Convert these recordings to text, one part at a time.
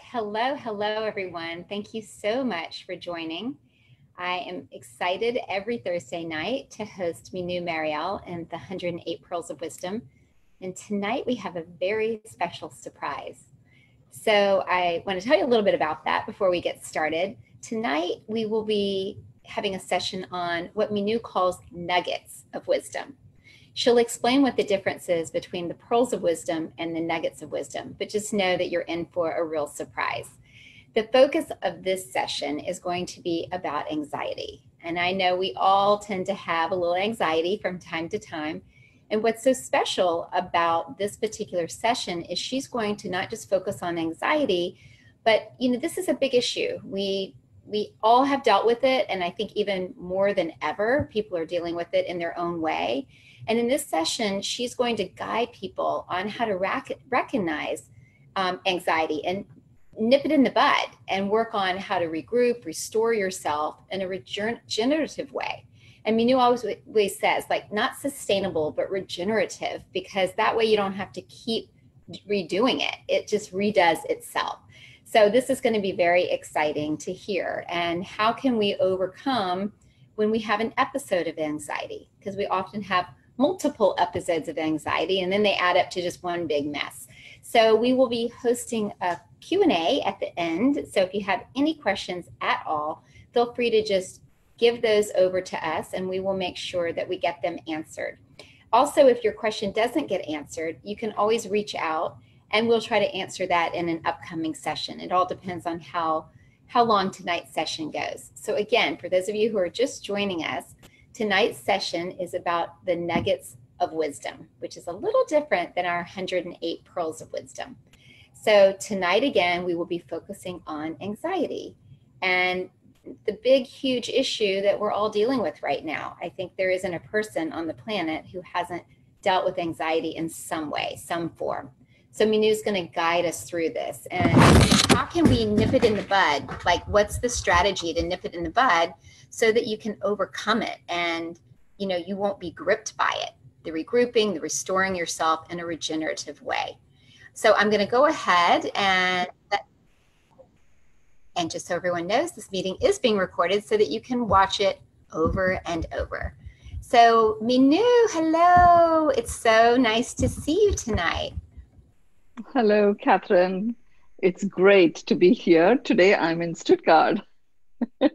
Hello, everyone. Thank you so much for joining. I am excited every Thursday night to host Mynoo Marielle and the 108 Pearls of Wisdom. And tonight we have a very special surprise. So I want to tell you a little bit about that before we get started. Tonight we will be having a session on what Mynoo calls nuggets of wisdom. She'll explain what the difference is between the pearls of wisdom and the nuggets of wisdom, but just know that you're in for a real surprise. The focus of this session is going to be about anxiety. And I know we all tend to have a little anxiety from time to time. And what's so special about this particular session is she's going to not just focus on anxiety, but this is a big issue. We all have dealt with it. And I think even more than ever, people are dealing with it in their own way. And in this session, she's going to guide people on how to recognize anxiety and nip it in the bud and work on how to regroup, restore yourself in a regenerative way. And Mynoo always says, like, not sustainable, but regenerative, because that way you don't have to keep redoing it. It just redoes itself. So this is going to be very exciting to hear. And how can we overcome when we have an episode of anxiety? Because we often have multiple episodes of anxiety, and then they add up to just one big mess. So we will be hosting a Q&A at the end. So if you have any questions at all, feel free to just give those over to us, and we will make sure that we get them answered. Also, if your question doesn't get answered, you can always reach out, and we'll try to answer that in an upcoming session. It all depends on how long tonight's session goes. So again, for those of you who are just joining us, tonight's session is about the nuggets of wisdom, which is a little different than our 108 pearls of wisdom. So tonight, again, we will be focusing on anxiety and the big, huge issue that we're all dealing with right now. I think there isn't a person on the planet who hasn't dealt with anxiety in some way, some form. So Mynoo's going to guide us through this. And how can we nip it in the bud? Like, what's the strategy to nip it in the bud so that you can overcome it and, you won't be gripped by it? The regrouping, the restoring yourself in a regenerative way. So I'm going to go ahead and just so everyone knows, this meeting is being recorded so that you can watch it over and over. So Mynoo, hello. It's so nice to see you tonight. Hello, Catherine. It's great to be here. Today I'm in Stuttgart. Oh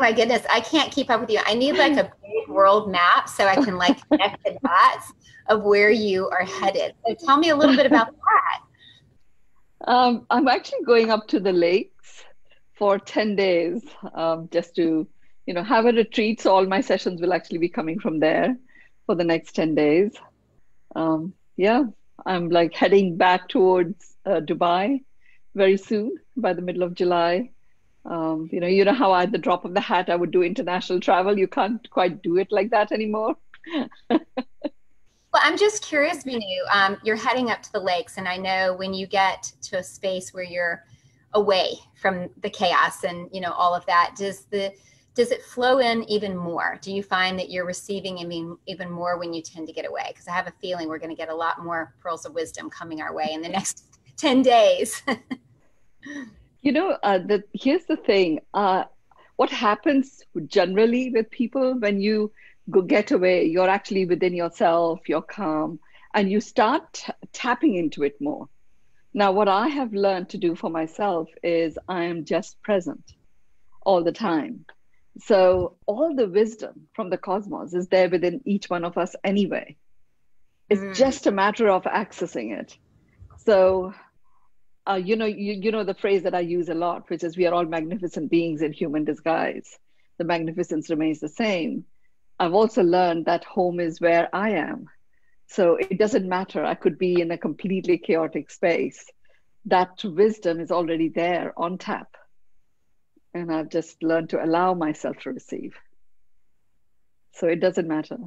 my goodness, I can't keep up with you. I need like a big world map so I can like connect the dots of where you are headed. So tell me a little bit about that. I'm actually going up to the lakes for 10 days just to, have a retreat. So all my sessions will actually be coming from there for the next 10 days. Yeah, I'm like heading back towards Dubai very soon by the middle of July. You know how at the drop of the hat I would do international travel. You can't quite do it like that anymore. Well, I'm just curious, Mynoo, you're heading up to the lakes, and I know when you get to a space where you're away from the chaos and all of that, does it flow in even more? Do you find that you're receiving even more when you tend to get away? Because I have a feeling we're going to get a lot more pearls of wisdom coming our way in the next 10 days. Here's the thing. What happens generally with people when you get away, you're actually within yourself, you're calm, and you start tapping into it more. Now, what I have learned to do for myself is I am just present all the time. So all the wisdom from the cosmos is there within each one of us anyway. It's just a matter of accessing it. So you know the phrase that I use a lot, which is we are all magnificent beings in human disguise. The magnificence remains the same. I've also learned that home is where I am. So it doesn't matter. I could be in a completely chaotic space. That wisdom is already there on tap. And I've just learned to allow myself to receive. So it doesn't matter.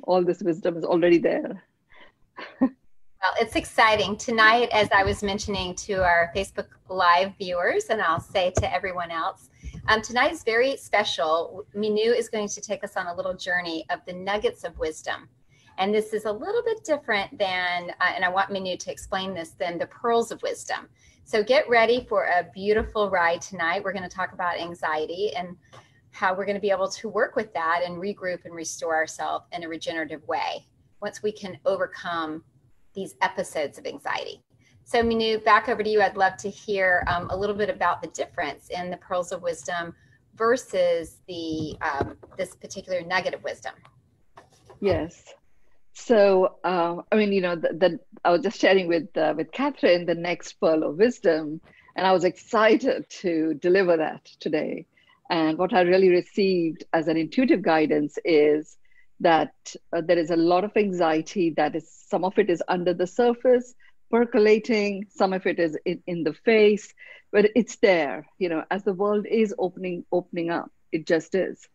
All this wisdom is already there. Well, it's exciting. Tonight, as I was mentioning to our Facebook Live viewers, and I'll say to everyone else, tonight is very special. Mynoo is going to take us on a little journey of the nuggets of wisdom. And this is a little bit different than, and I want Mynoo to explain this, than the pearls of wisdom. So get ready for a beautiful ride tonight. We're going to talk about anxiety and how we're going to be able to work with that and regroup and restore ourselves in a regenerative way once we can overcome these episodes of anxiety. So Mynoo, back over to you. I'd love to hear a little bit about the difference in the pearls of wisdom versus the this particular nugget of wisdom. Yes. So, I mean, I was just sharing with Catherine the next pearl of wisdom, and I was excited to deliver that today. And what I really received as an intuitive guidance is that there is a lot of anxiety that is, some of it is under the surface, percolating, some of it is in the face, but it's there, as the world is opening up, it just is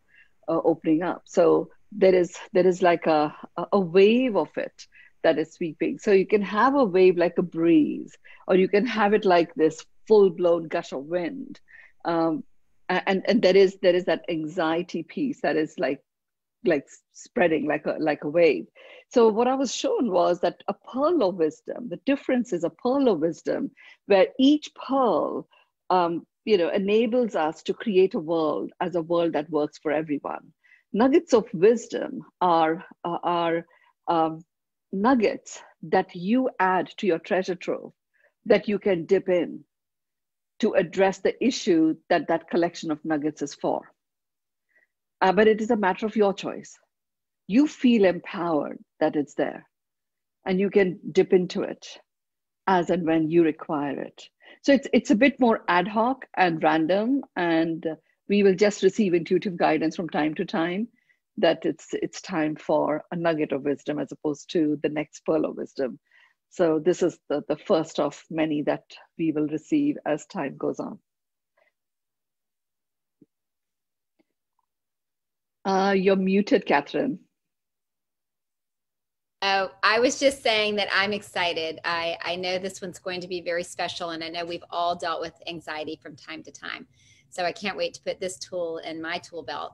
opening up. So there is like a wave of it that is sweeping. So you can have a wave like a breeze, or you can have it like this full-blown gush of wind. And there is that anxiety piece that is like spreading like a wave. So what I was shown was that a pearl of wisdom, the difference is a pearl of wisdom, where each pearl enables us to create a world that works for everyone. Nuggets of wisdom are nuggets that you add to your treasure trove, that you can dip in to address the issue that collection of nuggets is for. But it is a matter of your choice. You feel empowered that it's there, and you can dip into it as and when you require it. So it's a bit more ad hoc and random, and we will just receive intuitive guidance from time to time that it's time for a nugget of wisdom as opposed to the next pearl of wisdom. So this is the first of many that we will receive as time goes on. You're muted, Catherine. Oh, I was just saying that I'm excited. I know this one's going to be very special, and I know we've all dealt with anxiety from time to time. So I can't wait to put this tool in my tool belt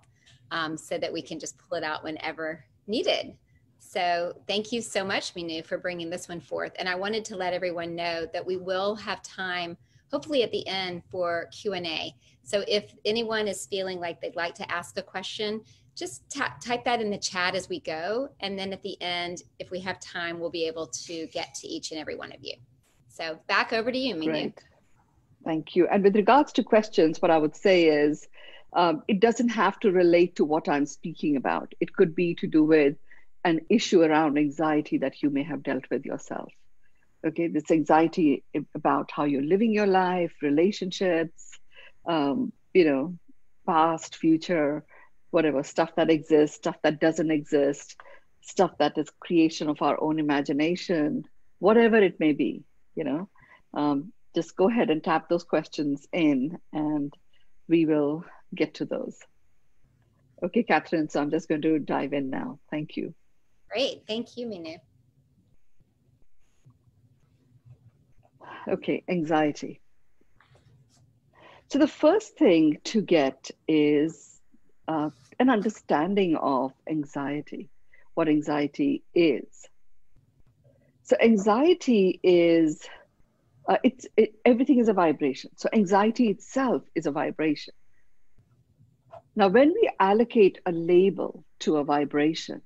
so that we can just pull it out whenever needed. So thank you so much, Mynoo, for bringing this one forth. And I wanted to let everyone know that we will have time, hopefully at the end, for Q&A. So if anyone is feeling like they'd like to ask a question, just type that in the chat as we go. And then at the end, if we have time, we'll be able to get to each and every one of you. So back over to you, Mynoo. Great. Thank you. And with regards to questions, what I would say is it doesn't have to relate to what I'm speaking about. It could be to do with an issue around anxiety that you may have dealt with yourself. Okay, this anxiety about how you're living your life, relationships, past, future, whatever, stuff that exists, stuff that doesn't exist, stuff that is creation of our own imagination, whatever it may be, just go ahead and tap those questions in and we will get to those. Okay, Catherine, so I'm just going to dive in now. Thank you. Great, thank you, Mynoo. Okay, anxiety. So the first thing to get is an understanding of anxiety, what anxiety is. So anxiety is, everything is a vibration. So anxiety itself is a vibration. Now, when we allocate a label to a vibration,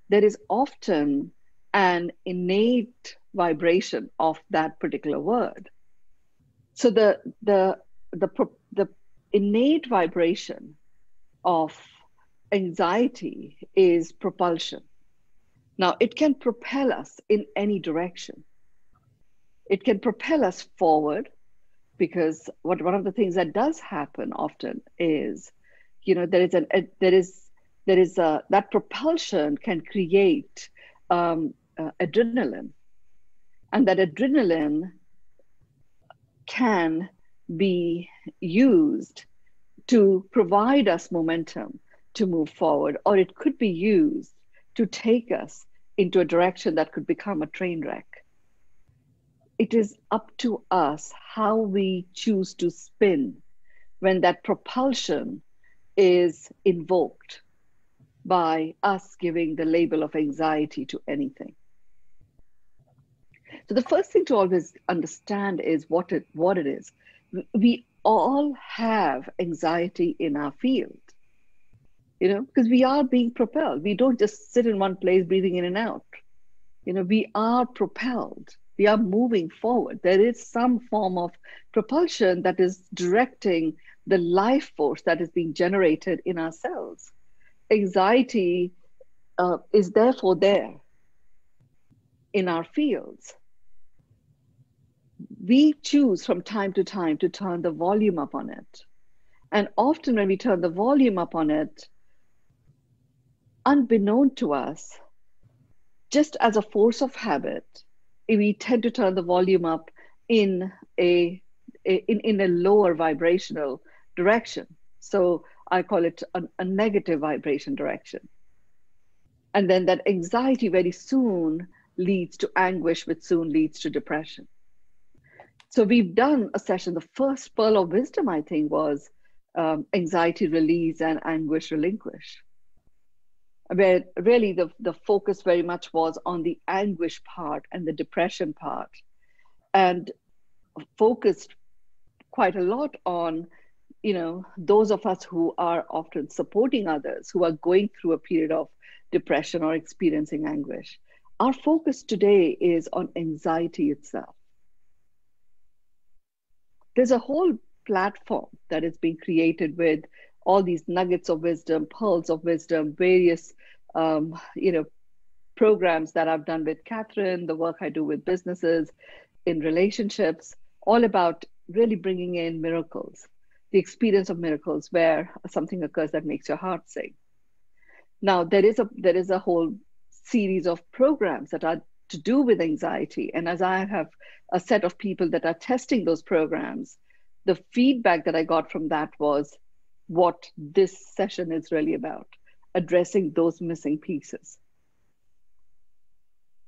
there is often an innate vibration of that particular word. So the innate vibration of anxiety is propulsion. Now, it can propel us in any direction. It can propel us forward, because one of the things that does happen often is, that propulsion can create adrenaline, and that adrenaline can be used to provide us momentum to move forward, or it could be used to take us into a direction that could become a train wreck. It is up to us how we choose to spin when that propulsion is invoked. by us giving the label of anxiety to anything. So the first thing to always understand is what it is. We all have anxiety in our field, because we are being propelled. We don't just sit in one place breathing in and out. We are propelled. We are moving forward. There is some form of propulsion that is directing the life force that is being generated in our cells. Anxiety is therefore there in our fields. We choose from time to time to turn the volume up on it. And often when we turn the volume up on it, unbeknown to us, just as a force of habit, we tend to turn the volume up in a lower vibrational direction. So I call it a negative vibration direction. And then that anxiety very soon leads to anguish, which soon leads to depression. So we've done a session. The first pearl of wisdom, I think, was anxiety release and anguish relinquish, where really the focus very much was on the anguish part and the depression part, and focused quite a lot on, those of us who are often supporting others who are going through a period of depression or experiencing anguish. Our focus today is on anxiety itself. There's a whole platform that is being created with all these nuggets of wisdom, pearls of wisdom, various, programs that I've done with Catherine, the work I do with businesses, in relationships, all about really bringing in miracles, the experience of miracles where something occurs that makes your heart sing. Now, there is a whole series of programs that are to do with anxiety. And as I have a set of people that are testing those programs, the feedback that I got from that was what this session is really about, addressing those missing pieces.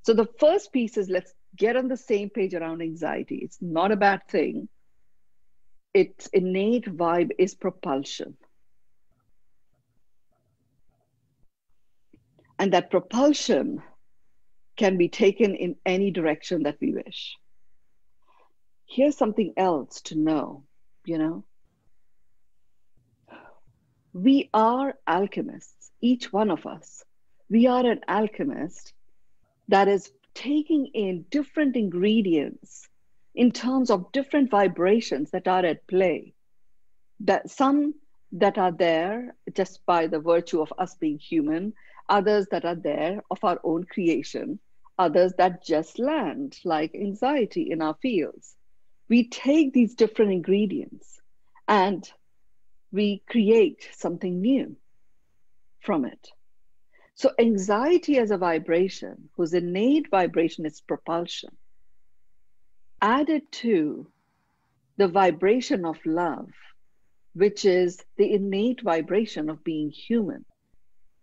So the first piece is, let's get on the same page around anxiety. It's not a bad thing. Its innate vibe is propulsion. And that propulsion can be taken in any direction that we wish. Here's something else to know, We are alchemists, each one of us. We are an alchemist that is taking in different ingredients in terms of different vibrations that are at play. That some that are there just by the virtue of us being human, others that are there of our own creation, others that just land, like anxiety in our fields. We take these different ingredients and we create something new from it. So anxiety as a vibration, whose innate vibration is propulsion, added to the vibration of love, which is the innate vibration of being human.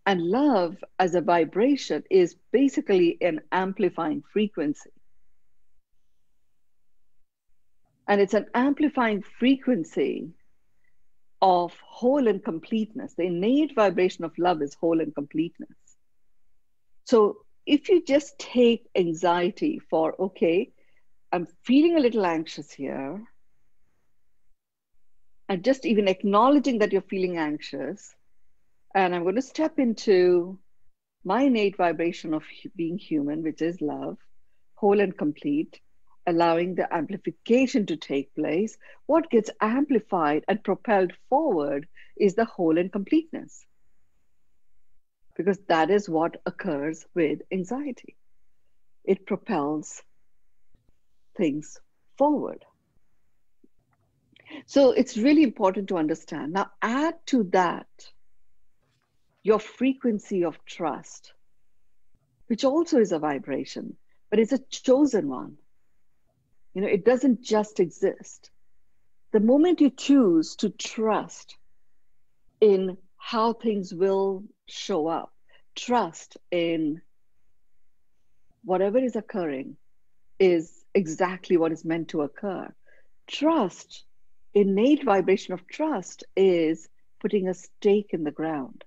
And love as a vibration is basically an amplifying frequency. And it's an amplifying frequency of whole and completeness. The innate vibration of love is whole and completeness. So if you just take anxiety for, okay, I'm feeling a little anxious here, and just even acknowledging that you're feeling anxious, and I'm going to step into my innate vibration of being human, which is love, whole and complete, allowing the amplification to take place. What gets amplified and propelled forward is the whole and completeness, because that is what occurs with anxiety. It propels things forward. So it's really important to understand. Now, add to that your frequency of trust, which also is a vibration, but it's a chosen one. It doesn't just exist. The moment you choose to trust in how things will show up, trust in whatever is occurring is exactly what is meant to occur. Trust, innate vibration of trust, is putting a stake in the ground.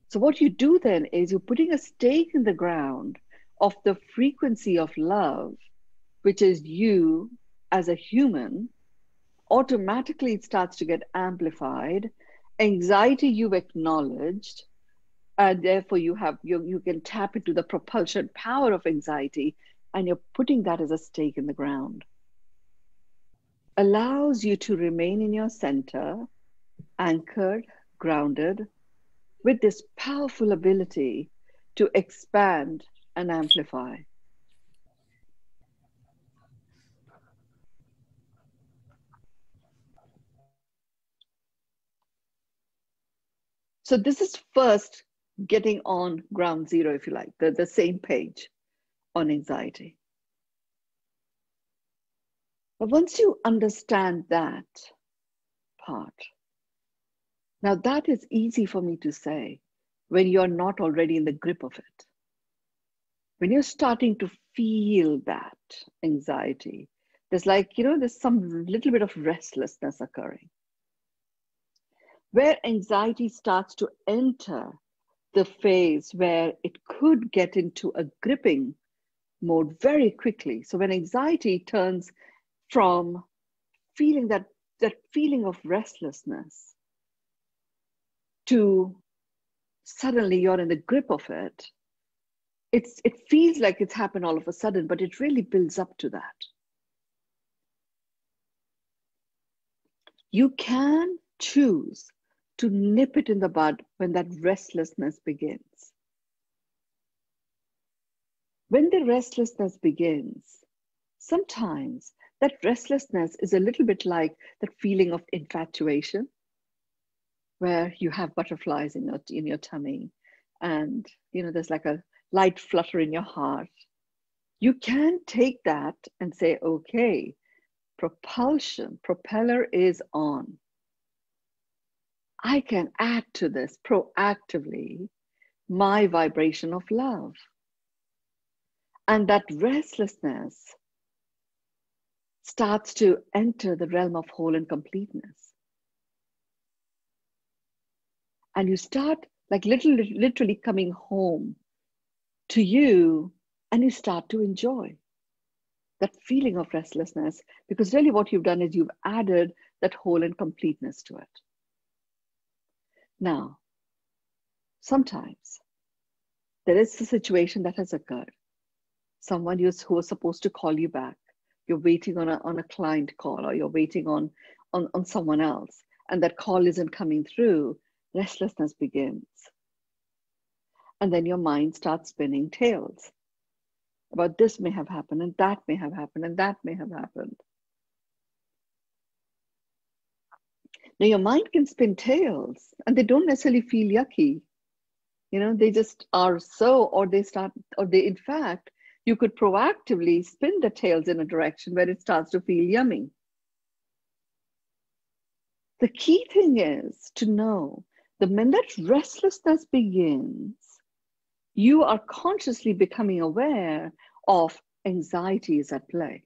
So what you do then is you're putting a stake in the ground of the frequency of love, which is you as a human. Automatically it starts to get amplified. Anxiety you've acknowledged, and therefore you can tap into the propulsion power of anxiety, and you're putting that as a stake in the ground. Allows you to remain in your center, anchored, grounded, with this powerful ability to expand and amplify. So this is first getting on ground zero, if you like, the same page on anxiety. But once you understand that part, now that is easy for me to say when you're not already in the grip of it. When you're starting to feel that anxiety, there's like, there's some little bit of restlessness occurring. Where anxiety starts to enter the phase where it could get into a gripping mode very quickly. So when anxiety turns from feeling that feeling of restlessness to suddenly you're in the grip of it, it feels like it's happened all of a sudden, but it really builds up to that. You can choose to nip it in the bud when that restlessness begins. When the restlessness begins, sometimes that restlessness is a little bit like that feeling of infatuation, where you have butterflies in your tummy, and there's like a light flutter in your heart. You can take that and say, okay, propeller is on. I can add to this proactively my vibration of love. And that restlessness starts to enter the realm of whole and completeness. And you start like literally coming home to you, and you start to enjoy that feeling of restlessness, because really what you've done is you've added that whole and completeness to it. Now, sometimes there is a situation that has occurred. Someone who was supposed to call you back. You're waiting on a client call, or you're waiting on someone else, and that call isn't coming through. Restlessness begins. And then your mind starts spinning tales about this may have happened, and that may have happened, and that may have happened. Now your mind can spin tales, and they don't necessarily feel yucky. They just are so, or they in fact, you could proactively spin the tales in a direction where it starts to feel yummy. The key thing is to know the minute restlessness begins, you are consciously becoming aware of anxiety is at play,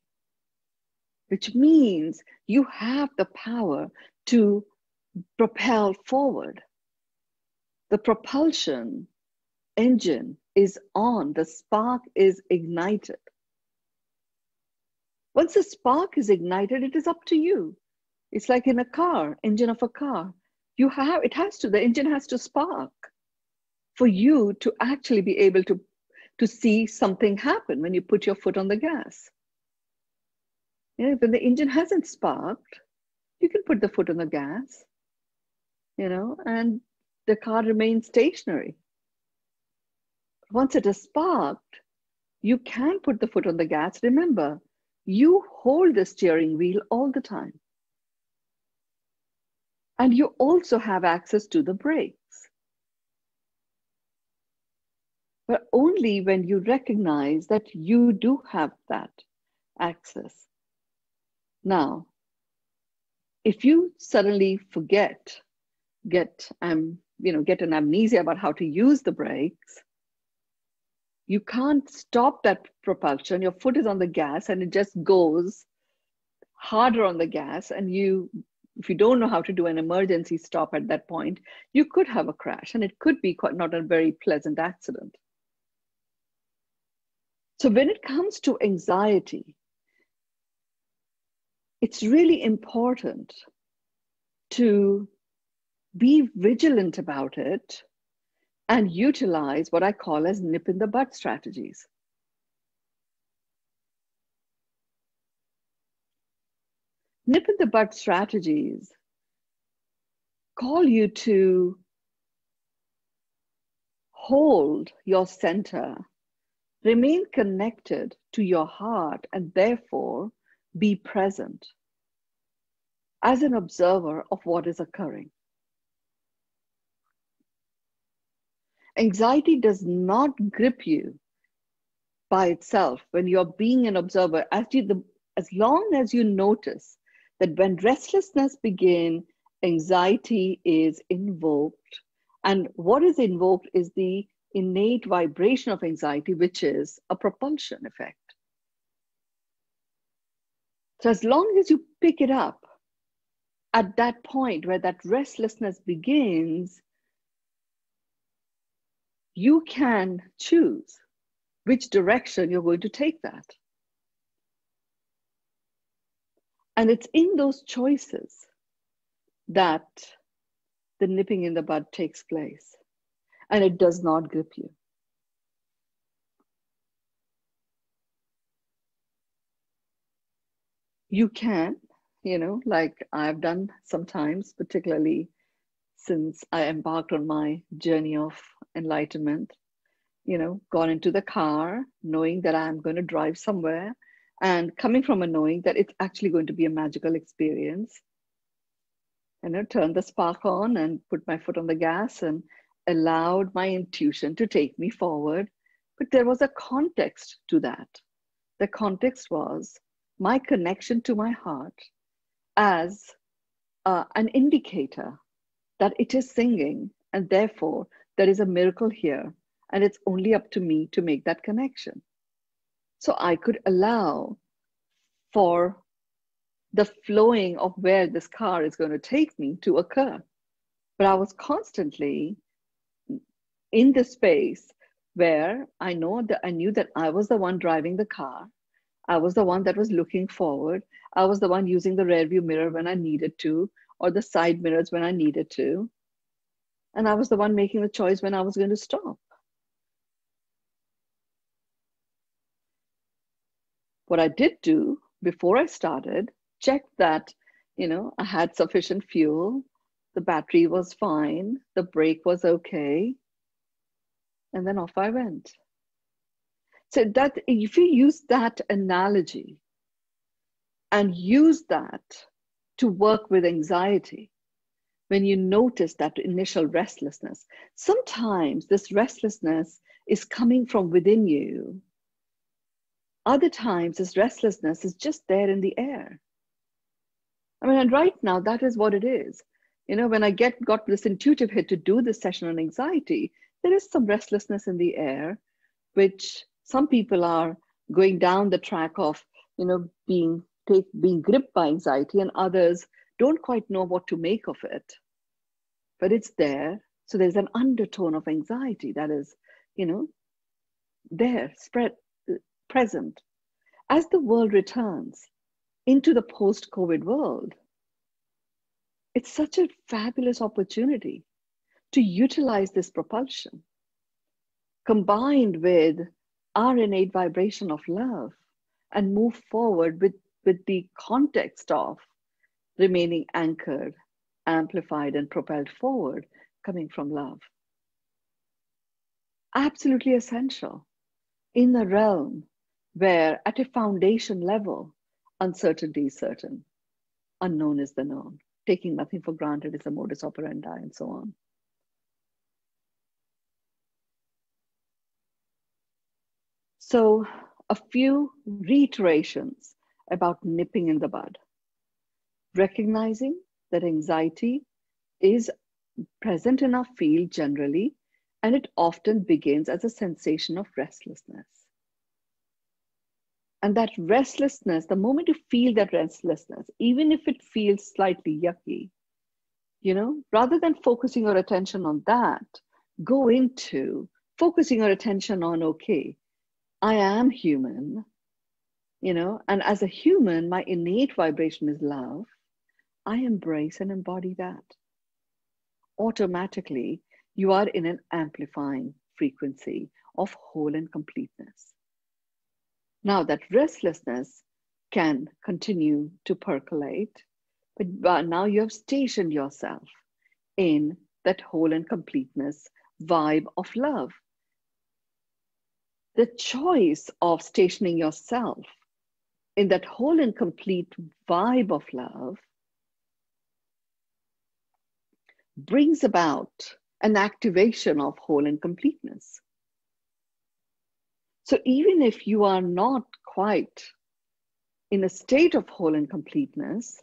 which means you have the power to propel forward. The propulsion engine is on, the spark is ignited. Once the spark is ignited, it is up to you. It's like in a car, engine of a car. The engine has to spark for you to actually be able to see something happen when you put your foot on the gas. When the engine hasn't sparked, you can put the foot on the gas, and the car remains stationary. Once it is sparked, you can put the foot on the gas. Remember, you hold the steering wheel all the time. And you also have access to the brakes. But only when you recognize that you do have that access. Now, if you suddenly get an amnesia about how to use the brakes, you can't stop that propulsion. Your foot is on the gas and it just goes harder on the gas, and you if you don't know how to do an emergency stop at that point, you could have a crash, and it could be quite not a very pleasant accident. So when it comes to anxiety, it's really important to be vigilant about it and utilize what I call as nip in the bud strategies. Nip in the bud strategies call you to hold your center, remain connected to your heart, and therefore be present as an observer of what is occurring. Anxiety does not grip you by itself when you're being an observer, as long as you notice that when restlessness begins, anxiety is invoked. And what is invoked is the innate vibration of anxiety, which is a propulsion effect. So as long as you pick it up at that point where that restlessness begins, you can choose which direction you're going to take that. And it's in those choices that the nipping in the bud takes place, and it does not grip you. You can, like I've done sometimes, particularly since I embarked on my journey of enlightenment, gone into the car, knowing that I'm going to drive somewhere, and coming from a knowing that it's actually going to be a magical experience. Turned the spark on and put my foot on the gas and allowed my intuition to take me forward. But there was a context to that. The context was my connection to my heart as an indicator that it is singing, and therefore there is a miracle here, and it's only up to me to make that connection. So I could allow for the flowing of where this car is going to take me to occur. But I was constantly in the space where I knew that I was the one driving the car. I was the one that was looking forward. I was the one using the rear view mirror when I needed to, or the side mirrors when I needed to. And I was the one making the choice when I was going to stop. What I did do before I started, check that, I had sufficient fuel, the battery was fine, the brake was okay, and then off I went. So that if you use that analogy and use that to work with anxiety, when you notice that initial restlessness, sometimes this restlessness is coming from within you. Other times this restlessness is just there in the air. And right now that is what it is. When I got this intuitive hit to do this session on anxiety, there is some restlessness in the air, which some people are going down the track of, being gripped by anxiety, and others don't quite know what to make of it. But it's there. So there's an undertone of anxiety that is, there, present. As the world returns into the post-COVID world, it's such a fabulous opportunity to utilize this propulsion combined with our innate vibration of love and move forward with the context of remaining anchored, amplified, and propelled forward, coming from love. Absolutely essential in a realm where at a foundation level, uncertainty is certain, unknown is the known, taking nothing for granted is a modus operandi, and so on. So a few reiterations about nipping in the bud. Recognizing that anxiety is present in our field generally, and it often begins as a sensation of restlessness. And that restlessness, the moment you feel that restlessness, even if it feels slightly yucky, rather than focusing your attention on that, go into focusing your attention on, okay, I am human, and as a human, my innate vibration is love. I embrace and embody that. Automatically, you are in an amplifying frequency of whole and completeness. Now, that restlessness can continue to percolate, but now you have stationed yourself in that whole and completeness vibe of love. The choice of stationing yourself in that whole and complete vibe of love brings about an activation of whole and completeness. So even if you are not quite in a state of whole and completeness,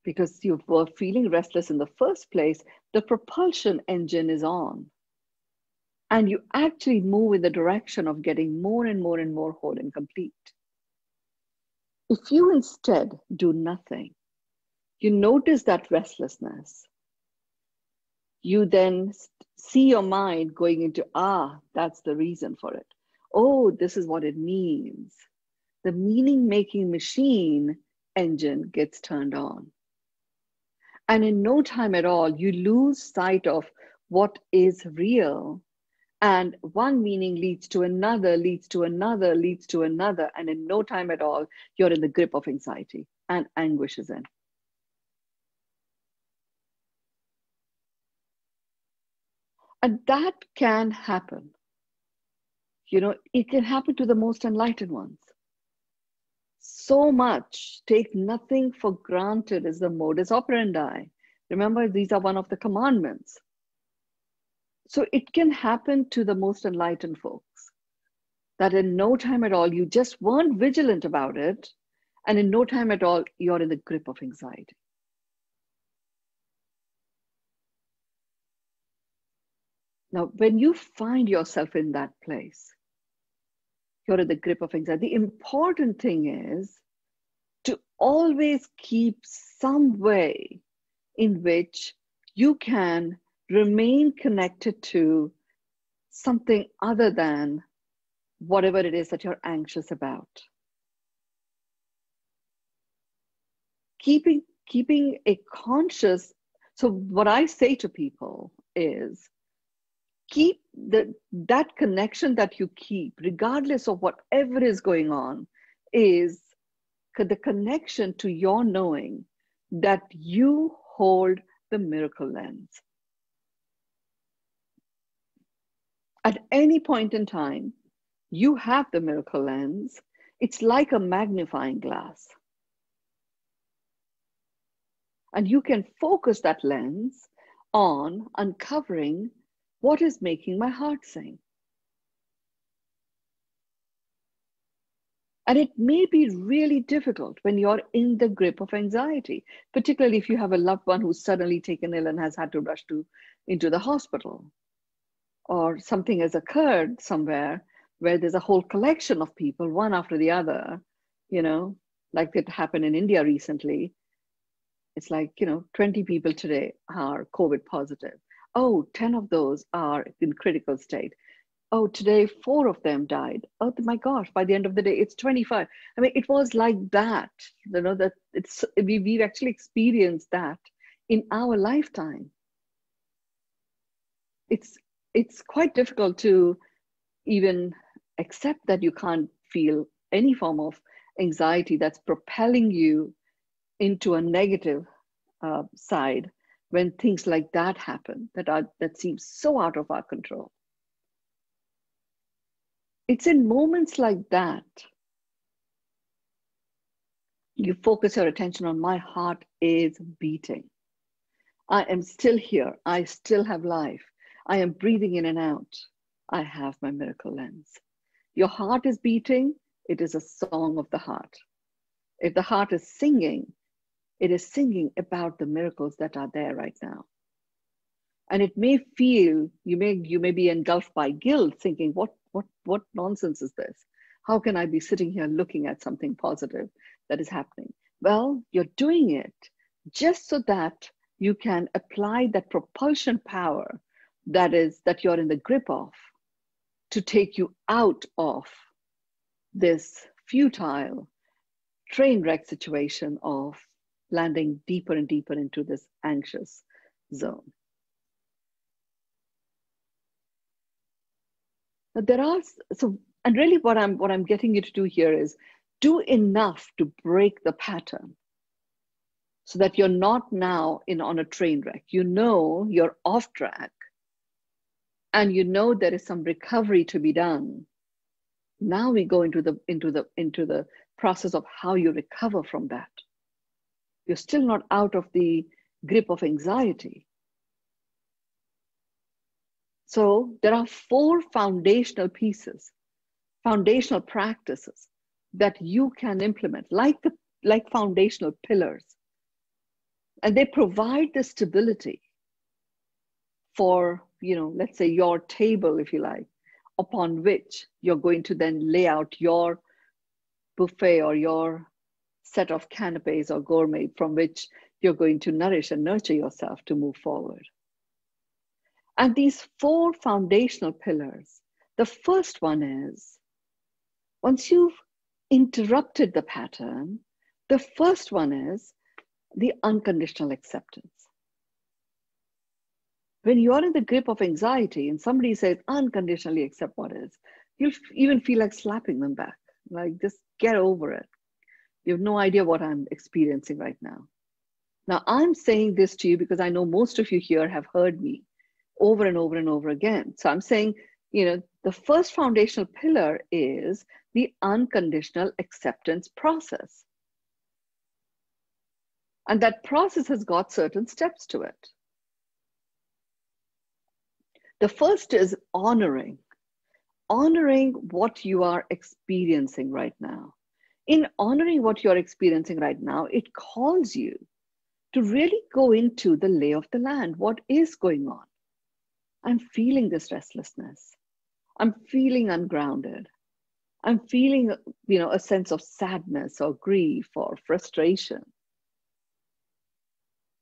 because you were feeling restless in the first place, the propulsion engine is on. And you actually move in the direction of getting more and more and more whole and complete. If you instead do nothing, you notice that restlessness. You then see your mind going into, that's the reason for it. Oh, this is what it means. The meaning-making machine engine gets turned on. And in no time at all, you lose sight of what is real. And one meaning leads to another, leads to another, leads to another. And in no time at all, you're in the grip of anxiety and anguish is in. And that can happen. It can happen to the most enlightened ones. So much, take nothing for granted is the modus operandi. Remember, these are one of the commandments. So it can happen to the most enlightened folks that in no time at all, you just weren't vigilant about it. And in no time at all, you're in the grip of anxiety. Now, when you find yourself in that place, you're in the grip of anxiety. The important thing is to always keep some way in which you can remain connected to something other than whatever it is that you're anxious about. Keeping a conscious, so what I say to people is, keep that connection that you keep, regardless of whatever is going on, is the connection to your knowing that you hold the miracle lens. At any point in time, you have the miracle lens. It's like a magnifying glass. And you can focus that lens on uncovering what is making my heart sing. And it may be really difficult when you're in the grip of anxiety, particularly if you have a loved one who's suddenly taken ill and has had to rush into the hospital. Or something has occurred somewhere where there's a whole collection of people, one after the other, like it happened in India recently. It's like, 20 people today are COVID positive. Oh, 10 of those are in critical state. Oh, today 4 of them died. Oh my gosh, by the end of the day, it's 25. I mean, it was like that, that we've actually experienced that in our lifetime. It's quite difficult to even accept that you can't feel any form of anxiety that's propelling you into a negative side when things like that happen, that seems so out of our control. It's in moments like that you focus your attention on, my heart is beating. I am still here. I still have life. I am breathing in and out. I have my miracle lens. Your heart is beating. It is a song of the heart. If the heart is singing, it is singing about the miracles that are there right now. And it may feel, you may be engulfed by guilt, thinking, what nonsense is this? How can I be sitting here looking at something positive that is happening? Well, you're doing it just so that you can apply that propulsion power that you're in the grip of to take you out of this futile train wreck situation of landing deeper and deeper into this anxious zone. Now and really what I'm getting you to do here is do enough to break the pattern so that you're not now on a train wreck. You know you're off track and you know there is some recovery to be done. Now we go into the process of how you recover from that. You're still not out of the grip of anxiety. So there are 4 foundational pieces, foundational practices that you can implement, like foundational pillars. And they provide the stability for, let's say your table, if you like, upon which you're going to then lay out your buffet or your set of canapes or gourmet from which you're going to nourish and nurture yourself to move forward. And these 4 foundational pillars, the first one is, once you've interrupted the pattern, the first one is the unconditional acceptance. When you're in the grip of anxiety and somebody says, unconditionally accept what is, you'll even feel like slapping them back. Like, just get over it. You have no idea what I'm experiencing right now. Now, I'm saying this to you because I know most of you here have heard me over and over and over again. So I'm saying, the first foundational pillar is the unconditional acceptance process. And that process has got certain steps to it. The first is honoring what you are experiencing right now. In honoring what you're experiencing right now, it calls you to really go into the lay of the land. What is going on? I'm feeling this restlessness. I'm feeling ungrounded. I'm feeling, a sense of sadness or grief or frustration.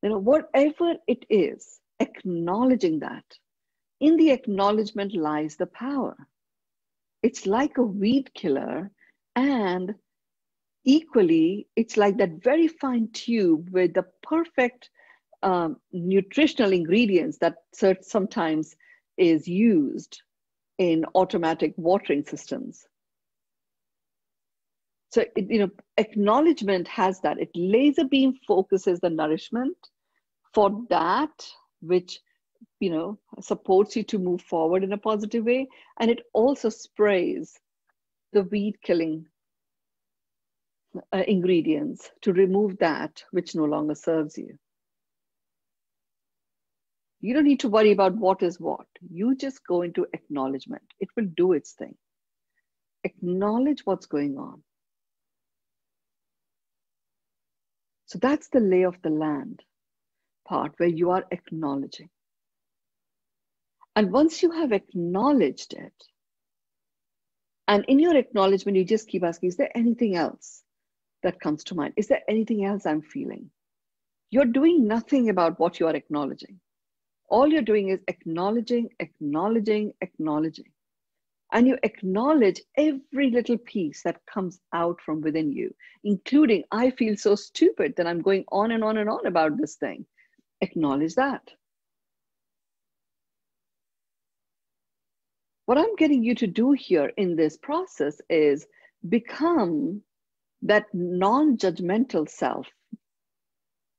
Whatever it is, acknowledging that. In the acknowledgement lies the power. It's like a weed killer, and equally, it's like that very fine tube with the perfect nutritional ingredients that sometimes is used in automatic watering systems. So, acknowledgement has that. It laser beam focuses the nourishment for that which supports you to move forward in a positive way. And it also sprays the weed killing ingredients to remove that which no longer serves you. You don't need to worry about what is what. You just go into acknowledgement. It will do its thing. Acknowledge what's going on. So that's the lay of the land part where you are acknowledging. And once you have acknowledged it, and in your acknowledgement, you just keep asking, is there anything else that comes to mind? Is there anything else I'm feeling? You're doing nothing about what you are acknowledging. All you're doing is acknowledging, acknowledging, acknowledging. And you acknowledge every little piece that comes out from within you, including, I feel so stupid that I'm going on and on and on about this thing. Acknowledge that. What I'm getting you to do here in this process is become that non-judgmental self.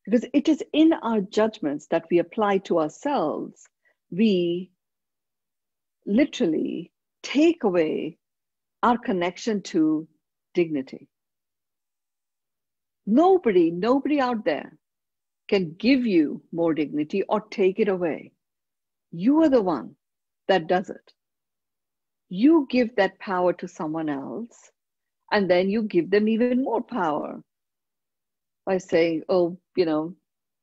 Because it is in our judgments that we apply to ourselves, we literally take away our connection to dignity. Nobody out there can give you more dignity or take it away. You are the one that does it. You give that power to someone else, and then you give them even more power by saying, oh,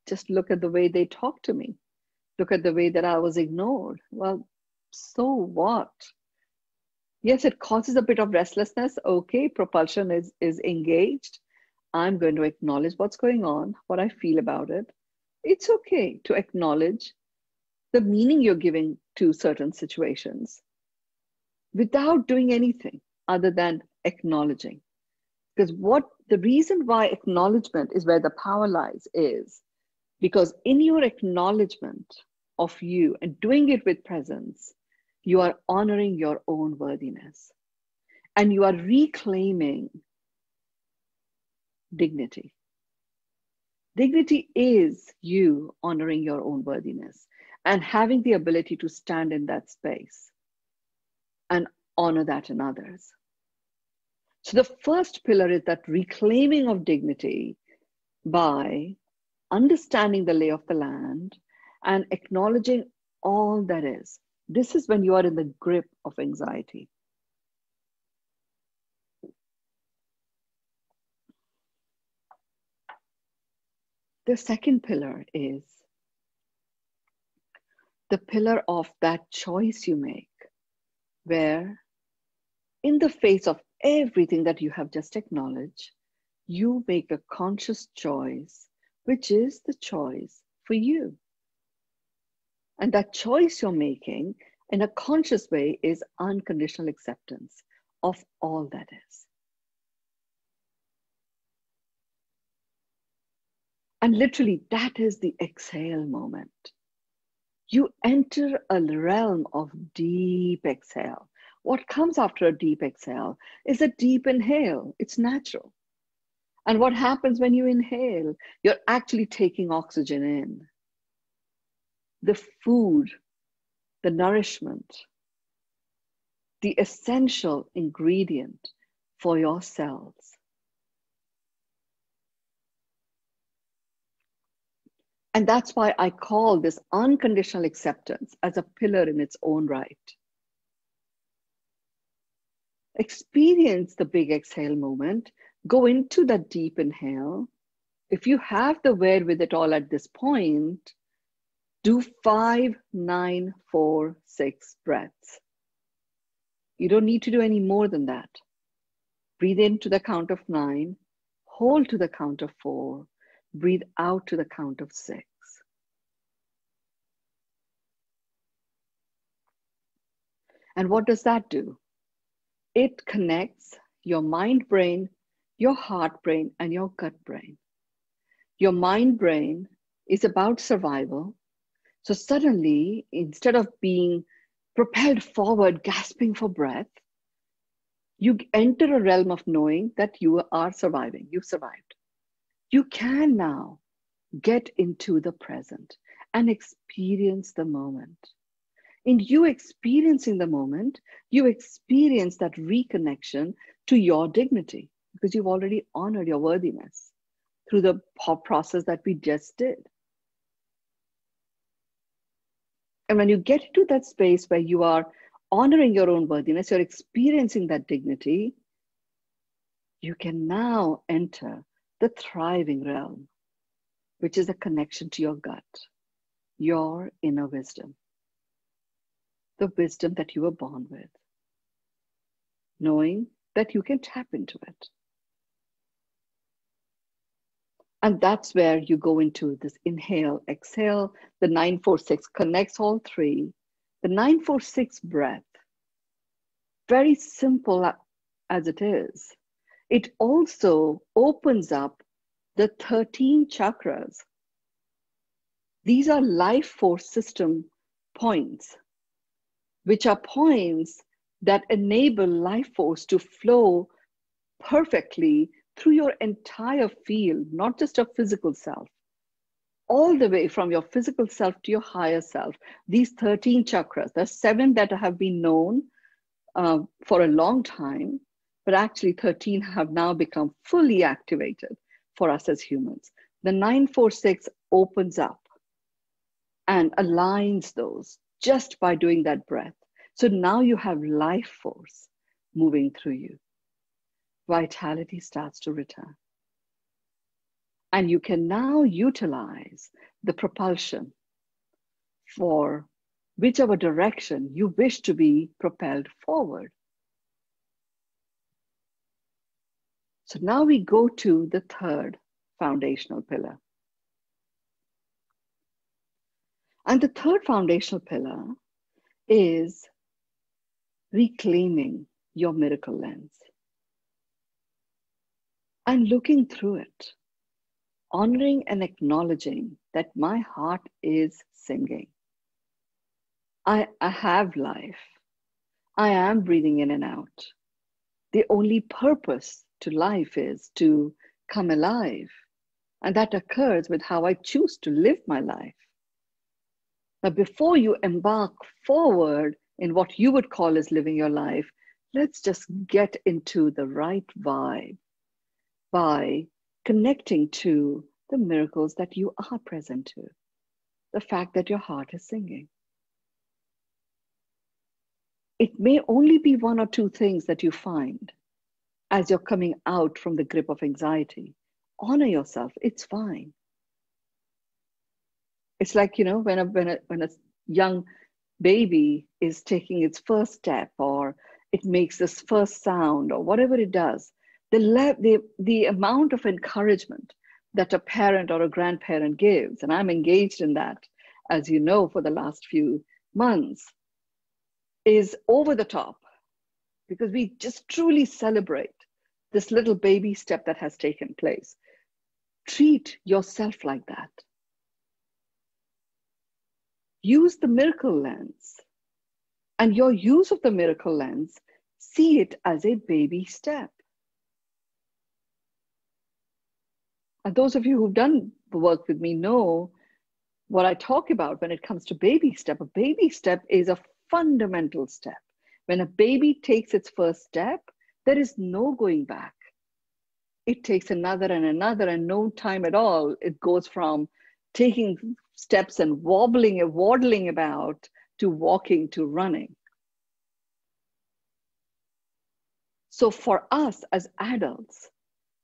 just look at the way they talk to me. Look at the way that I was ignored. Well, so what? Yes, it causes a bit of restlessness. Okay, propulsion is engaged. I'm going to acknowledge what's going on, what I feel about it. It's okay to acknowledge the meaning you're giving to certain situations without doing anything other than acknowledging. Because the reason why acknowledgement is where the power lies is because in your acknowledgement of you and doing it with presence, you are honoring your own worthiness and you are reclaiming dignity. Dignity is you honoring your own worthiness and having the ability to stand in that space and honor that in others. So the first pillar is that reclaiming of dignity by understanding the lay of the land and acknowledging all that is. This is when you are in the grip of anxiety. The second pillar is the pillar of that choice you make, where in the face of everything that you have just acknowledged, you make a conscious choice, which is the choice for you. And that choice you're making in a conscious way is unconditional acceptance of all that is. And literally, that is the exhale moment. You enter a realm of deep exhale. What comes after a deep exhale is a deep inhale. It's natural. And what happens when you inhale? You're actually taking oxygen in. The food, the nourishment, the essential ingredient for your cells. And that's why I call this unconditional acceptance as a pillar in its own right. Experience the big exhale moment. Go into that deep inhale. If you have the wherewithal at this point, do 5, 9, 4, 6 breaths. You don't need to do any more than that. Breathe in to the count of 9, hold to the count of 4, breathe out to the count of 6. And what does that do? It connects your mind brain, your heart brain, and your gut brain. Your mind brain is about survival. So suddenly, instead of being propelled forward, gasping for breath, you enter a realm of knowing that you are surviving. You've survived. You can now get into the present and experience the moment. In you experiencing the moment, you experience that reconnection to your dignity because you've already honored your worthiness through the process that we just did. And when you get into that space where you are honoring your own worthiness, you're experiencing that dignity, you can now enter the thriving realm, which is a connection to your gut, your inner wisdom, the wisdom that you were born with, knowing that you can tap into it. And that's where you go into this inhale, exhale. The 9-4-6 connects all three. The 9-4-6 breath, very simple as it is, it also opens up the 13 chakras. These are life force system points, which are points that enable life force to flow perfectly through your entire field, not just your physical self, all the way from your physical self to your higher self. These 13 chakras, there's 7 that have been known for a long time, but actually 13 have now become fully activated for us as humans. The 9-4-6 opens up and aligns those just by doing that breath. So now you have life force moving through you. Vitality starts to return. And you can now utilize the propulsion for whichever direction you wish to be propelled forward. So now we go to the third foundational pillar. And the third foundational pillar is reclaiming your miracle lens and looking through it, honoring and acknowledging that my heart is singing. I have life. I am breathing in and out. The only purpose to life is to come alive. And that occurs with how I choose to live my life. Now, before you embark forward in what you would call as living your life, let's just get into the right vibe by connecting to the miracles that you are present to, the fact that your heart is singing. It may only be one or two things that you find as you're coming out from the grip of anxiety. Honor yourself, it's fine. It's like, when a young baby is taking its first step, or it makes this first sound, or whatever it does, the amount of encouragement that a parent or a grandparent gives, and I'm engaged in that, as you know, for the last few months, is over the top, because we just truly celebrate this little baby step that has taken place. Treat yourself like that. Use the miracle lens, and your use of the miracle lens, see it as a baby step. And those of you who've done the work with me know what I talk about when it comes to baby step. A baby step is a fundamental step. When a baby takes its first step, there is no going back. It takes another and another, and no time at all. It goes from taking steps and waddling about to walking to running. So for us as adults,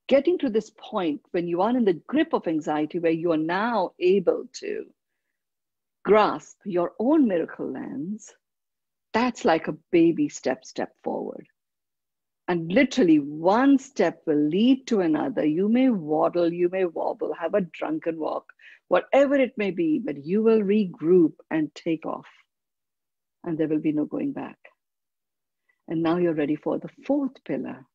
getting to this point when you are in the grip of anxiety, where you are now able to grasp your own miracle lens, that's like a baby step forward. And literally one step will lead to another. You may waddle, you may wobble, have a drunken walk, whatever it may be, but you will regroup and take off. And there will be no going back. And now you're ready for the fourth pillar,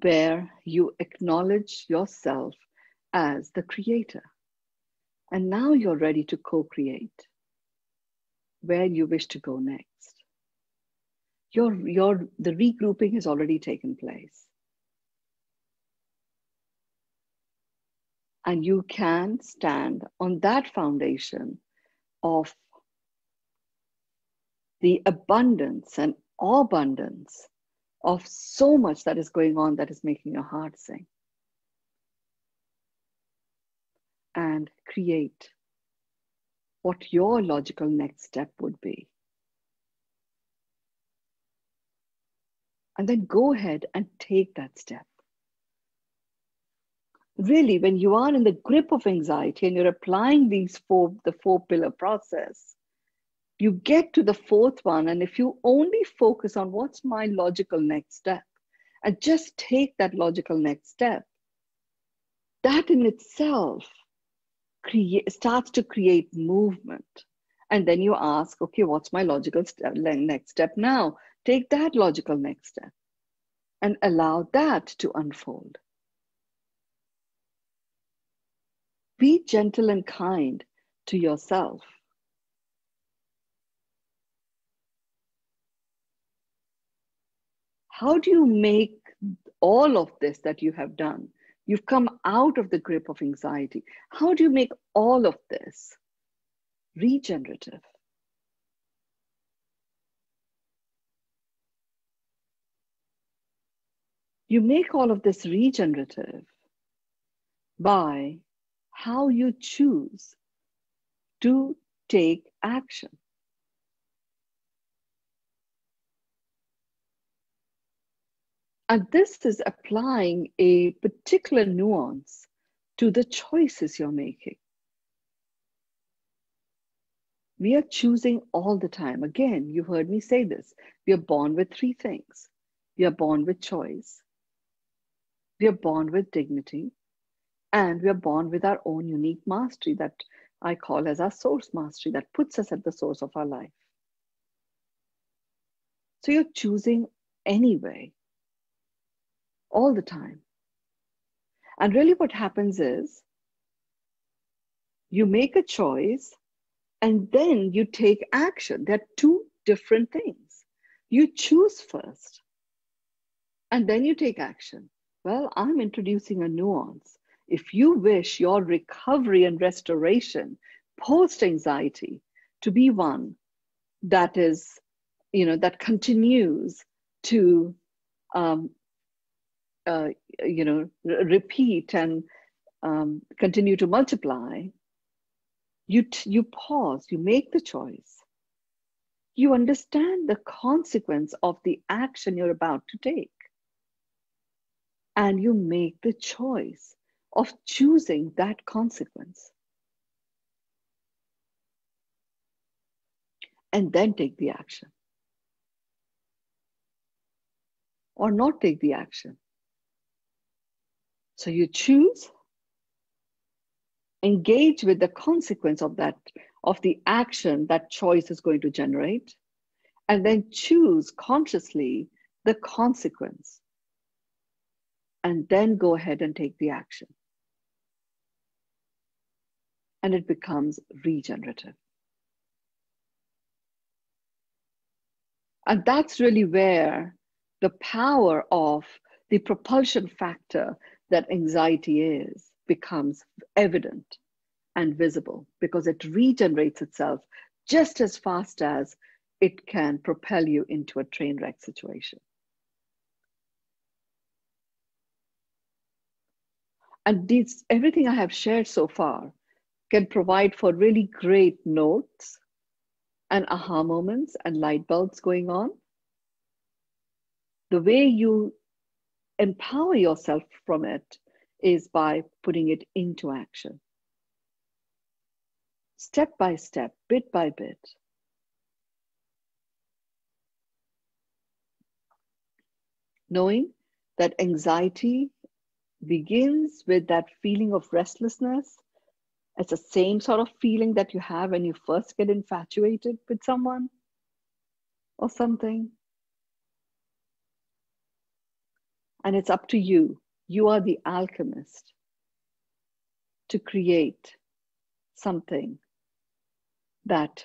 where you acknowledge yourself as the creator. And now you're ready to co-create where you wish to go next. The regrouping has already taken place. And you can stand on that foundation of the abundance and abundance of so much that is going on that is making your heart sing. And create what your logical next step would be. And then go ahead and take that step. Really, when you are in the grip of anxiety and you're applying the four pillar process, you get to the fourth one, and if you only focus on what's my logical next step, and just take that logical next step, that in itself starts to create movement. And then you ask, okay, what's my logical next step now? Take that logical next step and allow that to unfold. Be gentle and kind to yourself. How do you make all of this that you have done? You've come out of the grip of anxiety. How do you make all of this regenerative? You make all of this regenerative by how you choose to take action. And this is applying a particular nuance to the choices you're making. We are choosing all the time. Again, you heard me say this. We are born with three things: We are born with choice. We are born with dignity. And we are born with our own unique mastery that I call as our source mastery that puts us at the source of our life. So you're choosing anyway, all the time. And really what happens is you make a choice and then you take action. They're two different things. You choose first and then you take action. Well, I'm introducing a nuance. If you wish your recovery and restoration post anxiety to be one that is, that continues to, repeat and continue to multiply, you pause, you make the choice. You understand the consequence of the action you're about to take. And you make the choice of choosing that consequence. And then take the action. Or not take the action. So you choose, engage with the consequence of the action that choice is going to generate, and then choose consciously the consequence. And then go ahead and take the action. And it becomes regenerative. And that's really where the power of the propulsion factor that anxiety is becomes evident and visible, because it regenerates itself just as fast as it can propel you into a train wreck situation. And everything I have shared so far can provide for really great notes and aha moments and light bulbs going on. The way you empower yourself from it is by putting it into action. Step by step, bit by bit. Knowing that anxiety begins with that feeling of restlessness. It's the same sort of feeling that you have when you first get infatuated with someone or something. And it's up to you. You are the alchemist to create something that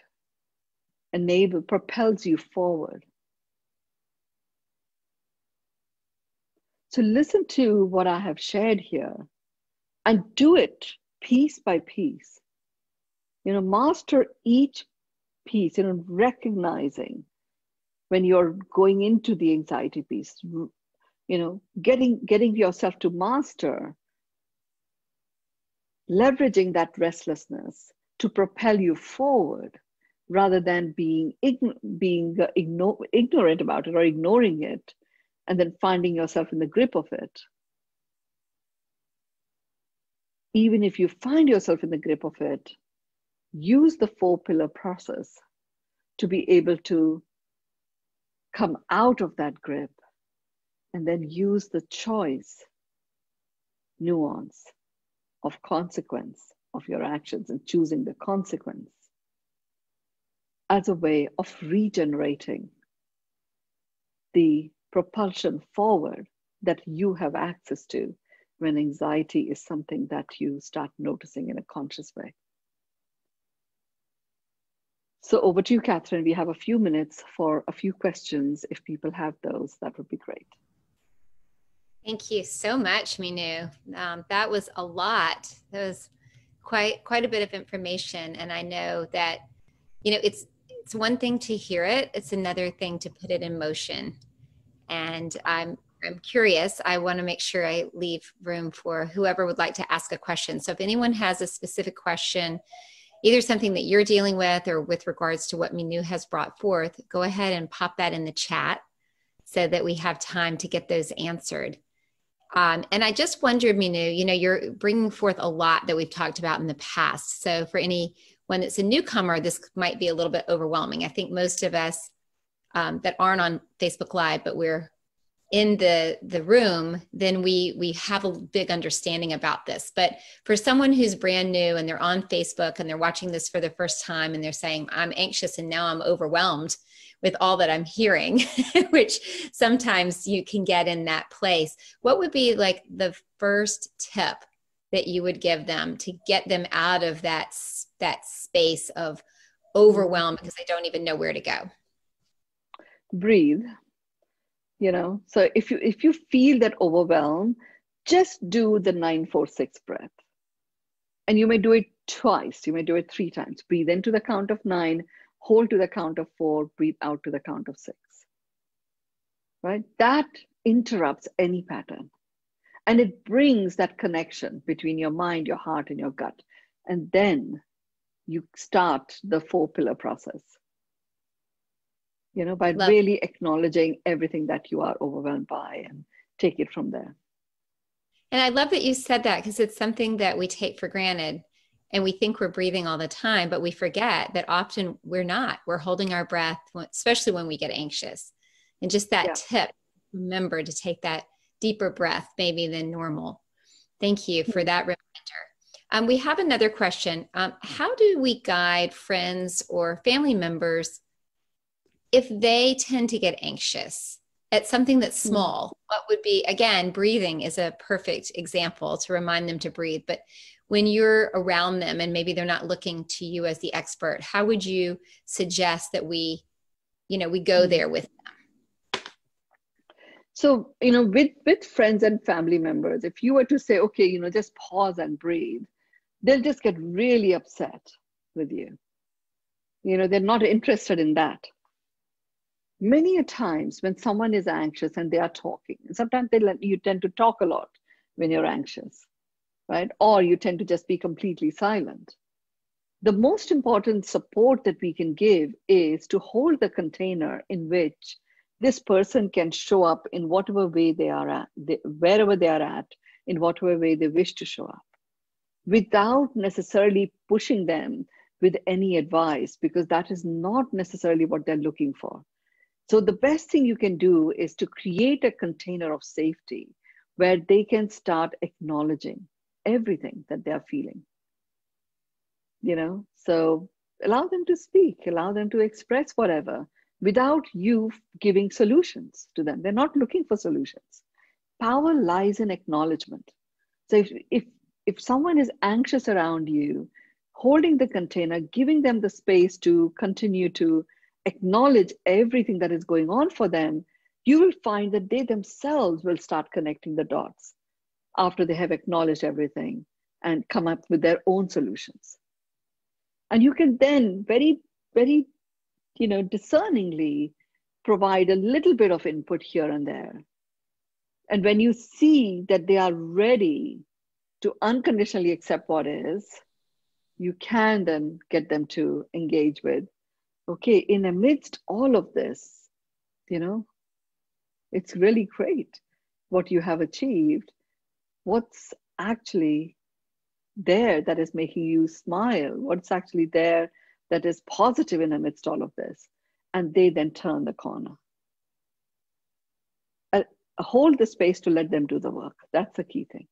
propels you forward. So listen to what I have shared here and do it piece by piece. Master each piece, recognizing when you're going into the anxiety piece, getting yourself to master, leveraging that restlessness to propel you forward rather than being ignorant about it or ignoring it and then finding yourself in the grip of it. Even if you find yourself in the grip of it, use the 4-pillar process to be able to come out of that grip, and then use the choice nuance of consequence of your actions and choosing the consequence as a way of regenerating the propulsion forward that you have access to when anxiety is something that you start noticing in a conscious way. So over to you, Catherine. We have a few minutes for a few questions. If people have those, that would be great. Thank you so much, Mynoo. That was a lot. That was quite a bit of information. And I know that, it's one thing to hear it. It's another thing to put it in motion. And I'm curious. I want to make sure I leave room for whoever would like to ask a question. So if anyone has a specific question, either something that you're dealing with or with regards to what Mynoo has brought forth, go ahead and pop that in the chat so that we have time to get those answered. And I just wondered, Mynoo, you're bringing forth a lot that we've talked about in the past. So for anyone that's a newcomer, this might be a little bit overwhelming. I think most of us that aren't on Facebook Live, but we're in the room, then we have a big understanding about this. But for someone who's brand new and they're on Facebook and they're watching this for the first time and they're saying, I'm anxious and now I'm overwhelmed with all that I'm hearing, which sometimes you can get in that place. What would be like the first tip that you would give them to get them out of that space of overwhelm because they don't even know where to go? Breathe. So if you feel that overwhelm, just do the 9-4-6 breath. And you may do it twice, you may do it 3 times. Breathe into the count of 9, hold to the count of 4, breathe out to the count of 6. Right? That interrupts any pattern. And it brings that connection between your mind, your heart, and your gut. And then you start the 4-pillar process. By really acknowledging everything that you are overwhelmed by and take it from there. And I love that you said that, because it's something that we take for granted and we think we're breathing all the time, but we forget that often we're not. We're holding our breath, especially when we get anxious. And just that tip, remember to take that deeper breath maybe than normal. Thank you for that reminder. We have another question. How do we guide friends or family members if they tend to get anxious at something that's small? What would be, again, breathing is a perfect example to remind them to breathe. But when you're around them and maybe they're not looking to you as the expert, how would you suggest that we go there with them? So, with friends and family members, if you were to say, okay, just pause and breathe, they'll just get really upset with you. They're not interested in that. Many a times when someone is anxious and they are talking, and sometimes you tend to talk a lot when you're anxious, right? Or you tend to just be completely silent. The most important support that we can give is to hold the container in which this person can show up in whatever way they are at, wherever they are at, in whatever way they wish to show up, without necessarily pushing them with any advice, because that is not necessarily what they're looking for. So the best thing you can do is to create a container of safety where they can start acknowledging everything that they're feeling. So allow them to speak, allow them to express whatever without you giving solutions to them. They're not looking for solutions. Power lies in acknowledgement. So if someone is anxious around you, holding the container, giving them the space to continue to acknowledge everything that is going on for them, you will find that they themselves will start connecting the dots after they have acknowledged everything and come up with their own solutions. And you can then very, very, discerningly provide a little bit of input here and there. And when you see that they are ready to unconditionally accept what is, you can then get them to engage with, okay, in amidst all of this, it's really great what you have achieved. What's actually there that is making you smile? What's actually there that is positive in amidst all of this? And they then turn the corner. Hold the space to let them do the work. That's the key thing.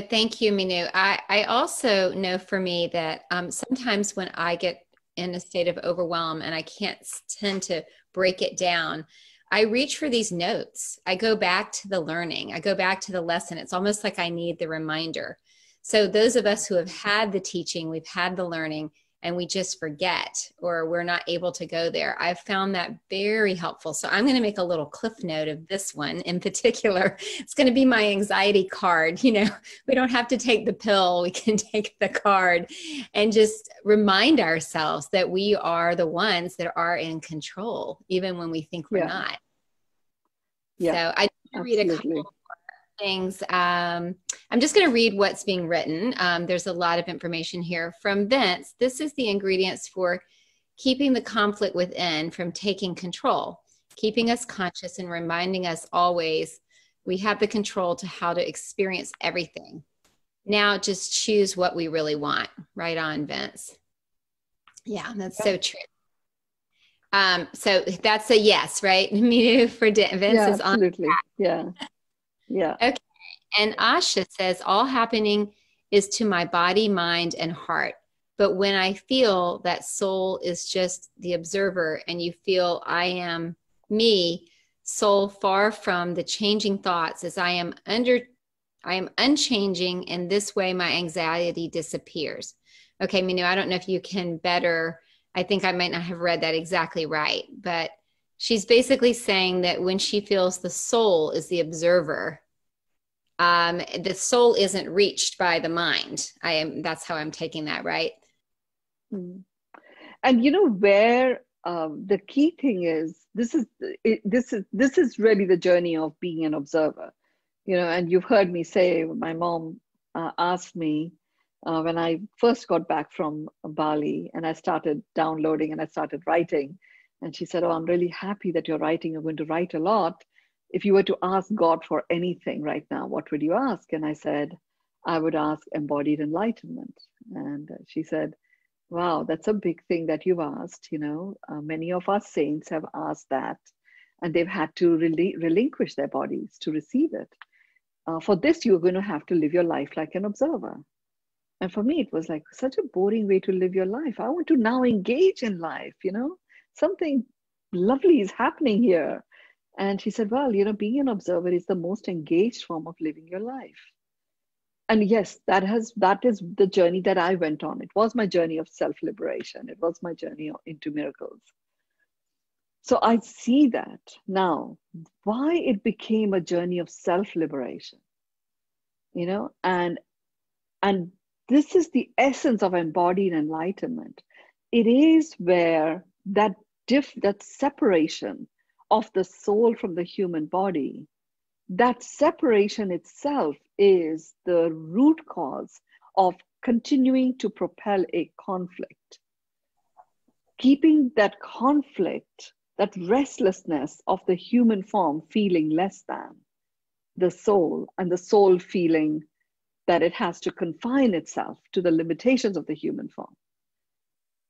Thank you, Mynoo. I also know for me that sometimes when I get in a state of overwhelm and I can't tend to break it down, I reach for these notes. I go back to the learning. I go back to the lesson. It's almost like I need the reminder. So those of us who have had the teaching, we've had the learning, and we just forget or we're not able to go there, I've found that very helpful. So I'm going to make a little cliff note of this one in particular. It's going to be my anxiety card. We don't have to take the pill. We can take the card and just remind ourselves that we are the ones that are in control, even when we think we're not. So I read a couple things. I'm just going to read what's being written. There's a lot of information here from Vince. This is the ingredients for keeping the conflict within from taking control, keeping us conscious and reminding us always we have the control to how to experience everything. Now just choose what we really want. Right on, Vince. Yeah, that's so true. So that's a yes, right? Mynoo for Vince Yeah, is on. absolutely. Yeah. Yeah. Okay. And Asha says, all happening is to my body, mind, and heart. But when I feel that soul is just the observer and you feel I am me, soul far from the changing thoughts as I am unchanging, and this way my anxiety disappears. Okay, Mynoo, I don't know if you can better, I think I might not have read that exactly right, but she's basically saying that when she feels the soul is the observer, the soul isn't reached by the mind. That's how I'm taking that, right? Mm. And you know where the key thing is, this is really the journey of being an observer. You know, and you've heard me say, my mom asked me when I first got back from Bali and I started downloading and I started writing. And she said, "Oh, I'm really happy that you're writing. You're going to write a lot. If you were to ask God for anything right now, what would you ask?" And I said, "I would ask embodied enlightenment." And she said, "Wow, that's a big thing that you've asked. You know, many of our saints have asked that, and they've had to relinquish their bodies to receive it. For this, you're going to have to live your life like an observer." And for me, it was like such a boring way to live your life. I want to now engage in life, you know, something lovely is happening here. And she said, "Well, you know, being an observer is the most engaged form of living your life." And yes, that is the journey that I went on. It was my journey of self-liberation. It was my journey into miracles. So I see that now, why it became a journey of self-liberation, you know, and this is the essence of embodied enlightenment. It is where that separation of the soul from the human body, that separation itself is the root cause of continuing to propel a conflict, keeping that conflict, that restlessness of the human form feeling less than the soul, and the soul feeling that it has to confine itself to the limitations of the human form,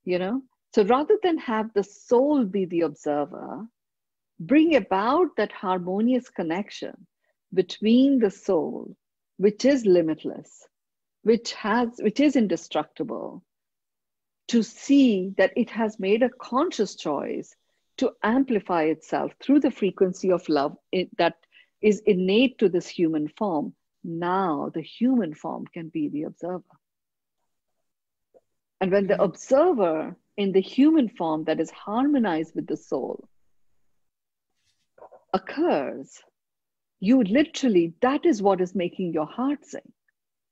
you know? So rather than have the soul be the observer, bring about that harmonious connection between the soul, which is limitless, which is indestructible, to see that it has made a conscious choice to amplify itself through the frequency of love that is innate to this human form. Now the human form can be the observer. And when the Mhm. observer in the human form that is harmonized with the soul occurs, you literally, that is what is making your heart sing.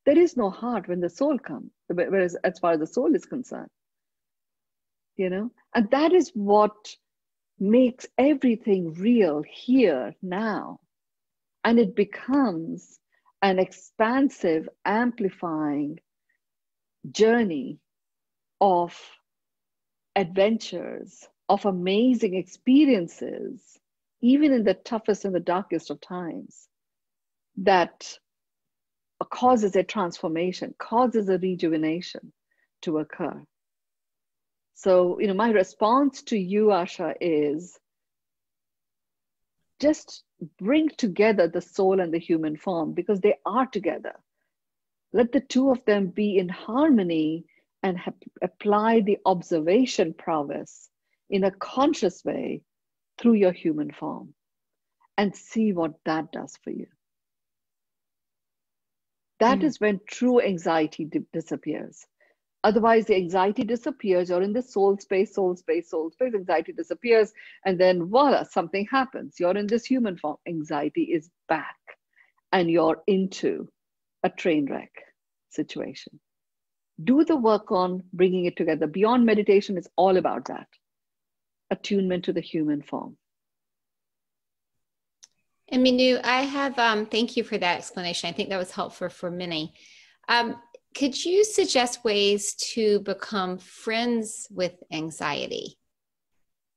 There is no heart when the soul comes, whereas as far as the soul is concerned, you know, and that is what makes everything real here now. And it becomes an expansive, amplifying journey of adventures, of amazing experiences, even in the toughest and the darkest of times, that causes a transformation, causes a rejuvenation to occur. So, you know, my response to you, Asha, is just bring together the soul and the human form because they are together. Let the two of them be in harmony and apply the observation prowess in a conscious way through your human form and see what that does for you. That Mm. is when true anxiety disappears. Otherwise, the anxiety disappears. You're in the soul space, soul space, soul space. Anxiety disappears. And then voila, something happens. You're in this human form. Anxiety is back. And you're into a train wreck situation. Do the work on bringing it together. Beyond meditation is all about that attunement to the human form. And Mynoo, I have, thank you for that explanation. I think that was helpful for many. Could you suggest ways to become friends with anxiety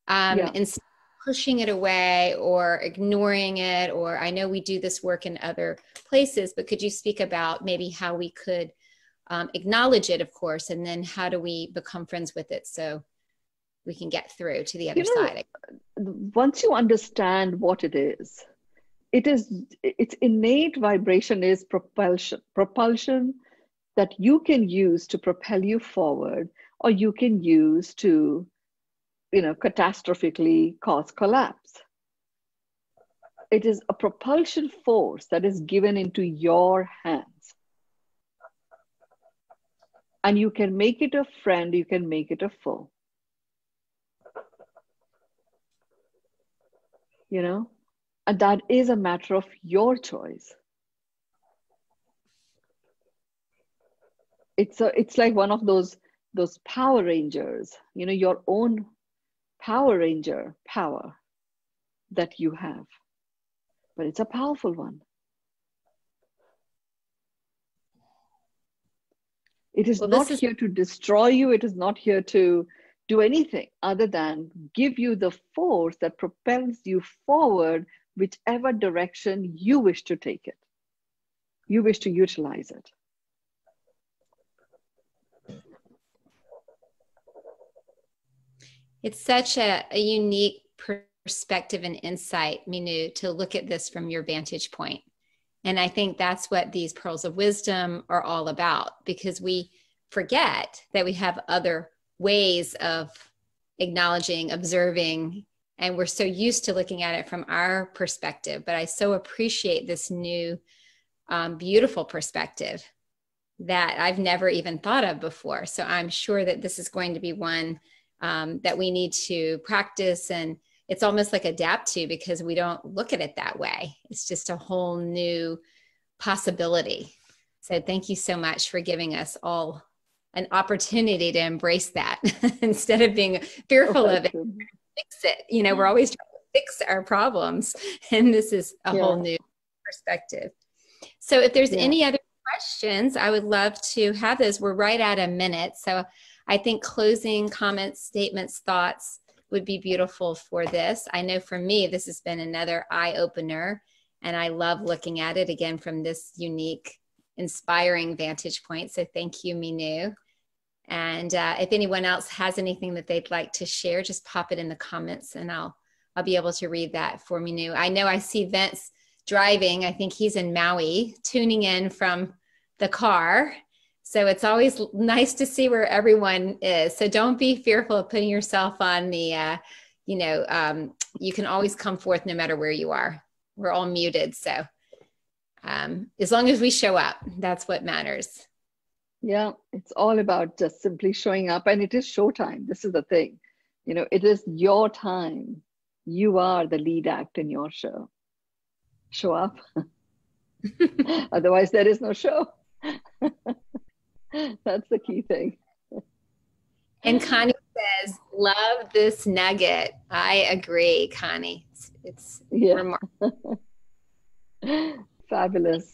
Yeah. instead of pushing it away or ignoring it? Or I know we do this work in other places, but could you speak about maybe how we could acknowledge it, of course, and then how do we become friends with it? So we can get through to the other You know, side. once you understand what it is, its innate vibration is propulsion that you can use to propel you forward, or you can use to, catastrophically cause collapse. It is a propulsion force that is given into your hands. And you can make it a friend, you can make it a foe. And that is a matter of your choice. It's like one of those Power Rangers, your own Power Ranger power that you have. But it's a powerful one. It is not here to destroy you. It is not here to do anything other than give you the force that propels you forward, whichever direction you wish to take it. You wish to utilize it. It's such a unique perspective and insight, Mynoo, to look at this from your vantage point. And I think that's what these pearls of wisdom are all about, because we forget that we have other ways of acknowledging, observing, and we're so used to looking at it from our perspective. But I so appreciate this new, beautiful perspective that I've never even thought of before. So I'm sure that this is going to be one that we need to practice, and it's almost like adapt to, because we don't look at it that way. It's just a whole new possibility. So thank you so much for giving us all an opportunity to embrace that instead of being fearful of it, fix it. We're always trying to fix our problems, and this is a whole new perspective. So if there's any other questions, I would love to have those. We're right at a minute. So I think closing comments, statements, thoughts would be beautiful for this. I know for me, this has been another eye opener, and I love looking at it again from this unique, inspiring vantage point. So thank you, Mynoo. And if anyone else has anything that they'd like to share, just pop it in the comments, and I'll be able to read that for Mynoo. I know I see Vince driving. I think he's in Maui, tuning in from the car. So it's always nice to see where everyone is. So don't be fearful of putting yourself on the, you can always come forth no matter where you are. We're all muted. So as long as we show up, that's what matters. Yeah, it's all about just simply showing up. And it is showtime. This is the thing. It is your time. You are the lead act in your show. Show up. Otherwise, there is no show. That's the key thing. And Connie says, love this nugget. I agree, Connie. It's remarkable. Fabulous.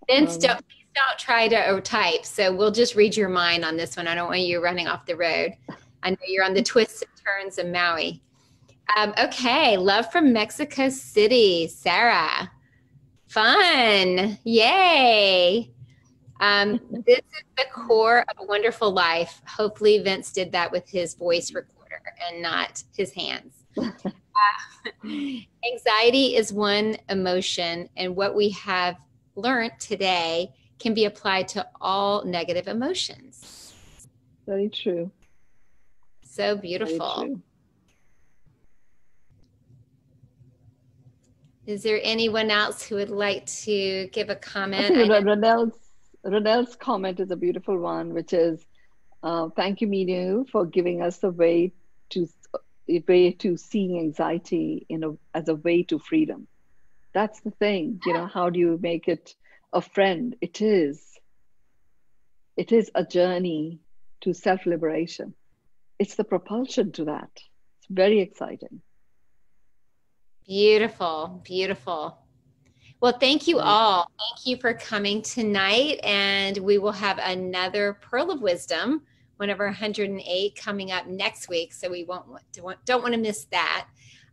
Vince, please don't try to type. So we'll just read your mind on this one. I don't want you running off the road. I know you're on the twists and turns of Maui. Okay, love from Mexico City, Sarah. Fun. Yay. This is the core of a wonderful life. Hopefully Vince did that with his voice recorder and not his hands. Anxiety is one emotion, and what we have learned today can be applied to all negative emotions. Very true. So beautiful. Very true. Is there anyone else who would like to give a comment? I think Ronel's comment is a beautiful one, which is, thank you, Mynoo, for giving us a way to seeing anxiety as a way to freedom. That's the thing. How do you make it a friend? It is a journey to self-liberation. It's the propulsion to that. It's very exciting. Beautiful, beautiful. Well, thank you all. Thank you for coming tonight. And we will have another Pearl of Wisdom, one of our 108, coming up next week. So we don't want to miss that.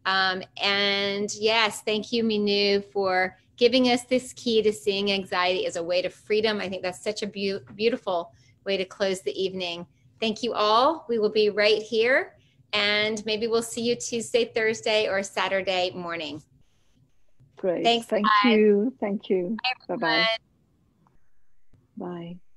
And yes, thank you, Mynoo, for giving us this key to seeing anxiety as a way to freedom. I think that's such a beautiful way to close the evening. Thank you all. We will be right here And maybe we'll see you Tuesday, Thursday, or Saturday morning. Great. Thanks, Thank guys. you. Thank you. Bye, Bye-bye. everyone. Bye.